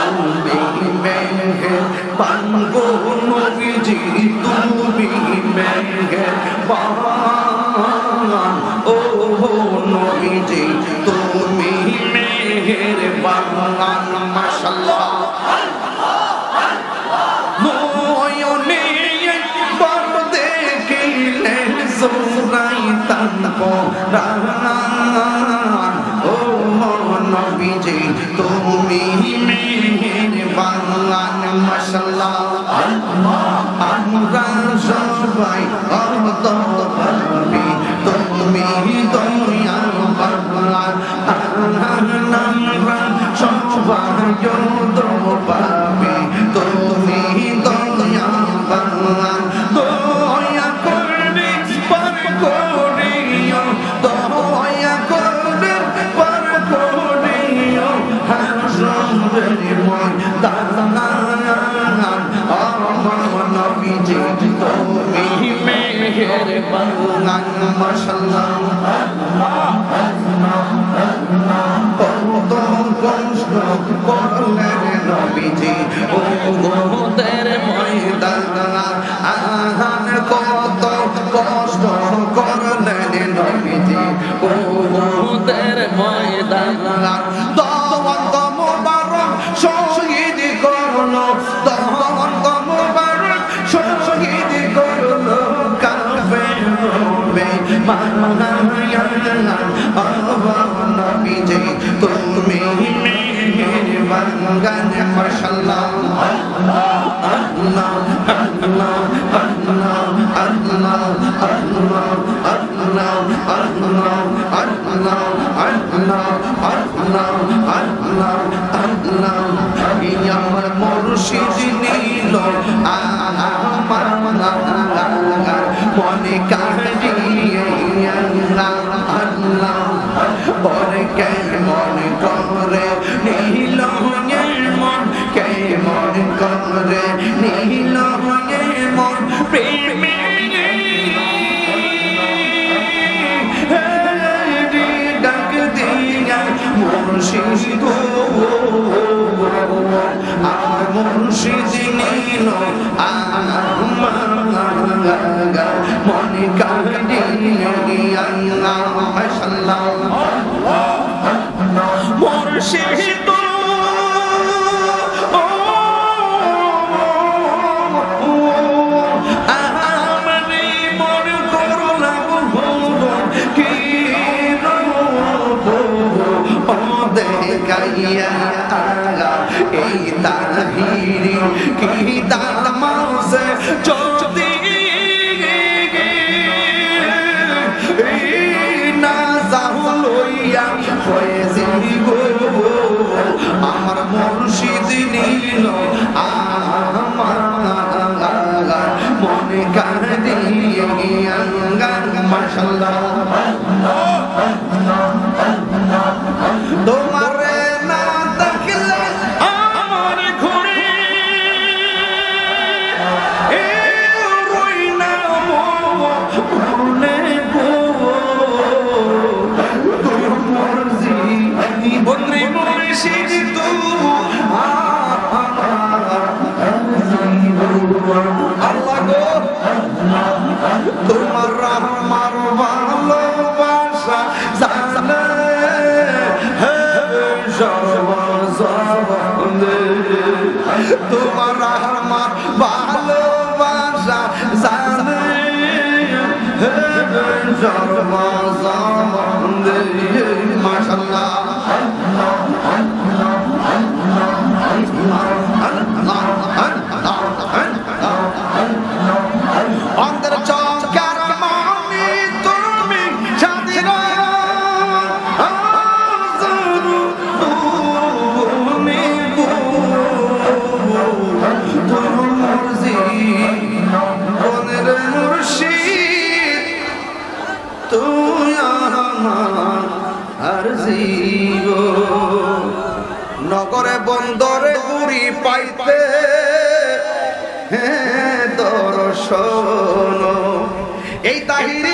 তুমি মেহেরবান গো নবীজি তুমি মেহেরবান ও নবীজি তুমি মেহেরবান মাশাআল্লাহ নয়নে একবার দেখিলে জোড়াইতাম পরাণ ও নবীজি তুমি মেহেরবান মাশাআল্লাহ আমরা সবাই অন্তঃভাবে তুমি দয়াল বাংলার আমরা সবাই অন্তঃভাবে তুমি দয়াল বাংলার দয়া করে পার করিও দয়া করে পার করিও হাসরের ময়দান আমার নবীজি তুমি মেহেরবান মাশাআল্লাহ কত কষ্ট করলেন নবীজি উহুদের ময়দান কত কষ্ট করলেন নবীজি উহুদের ময়দান দওয়াত মুবারক শহীদ করলো দওয়াত মুবারক শহীদ করলো কাফের নবীজি তুমি মেহেরবান মাশাআল্লাহ আল্লাহ আল্লাহ আল্লাহ আল্লাহ আল্লাহ আল্লাহ আল্লাহ আল্লাহ আল্লাহ আল্লাহ আল্লাহ আমার মুর্শিদ নীল আমার মনে কাঁদিয়ে আল্লাহ বলে কেমন করে নীল মন কেমন করে নীল মন প্রেমে ডাক দিয়া মুর্শিদ আমার মুর্শিদ নীল মনে কাঁদিয়ে মাশাআল্লাহ মুর্শিদ আমারে মন করুণা কি দেখাইয়া এই তাহিরি কি তার মাসে যদি না যাহলইয়া হয়েছে গো আমার মুর্শিদ নীল আমার মনে কাঁদিয়ে মাশাআল্লাহ তোমারে না দেখলে আমার ঘরে রই না মনে গো তুই মর্জি বন্দ্রী মুর্শিদ তু আল্লাহ গো তোমার আমার ভালোবাসা জানে তোমার আমার ভালোবাসা জানে মাশাআল্লাহ অন্তর চমকার মানি তুমি স্বাধীন মুর্শিদ তুই আমার আর জীব নগরে বন্দরে গুড়ি পাইতে দর্শন এই তাহিরি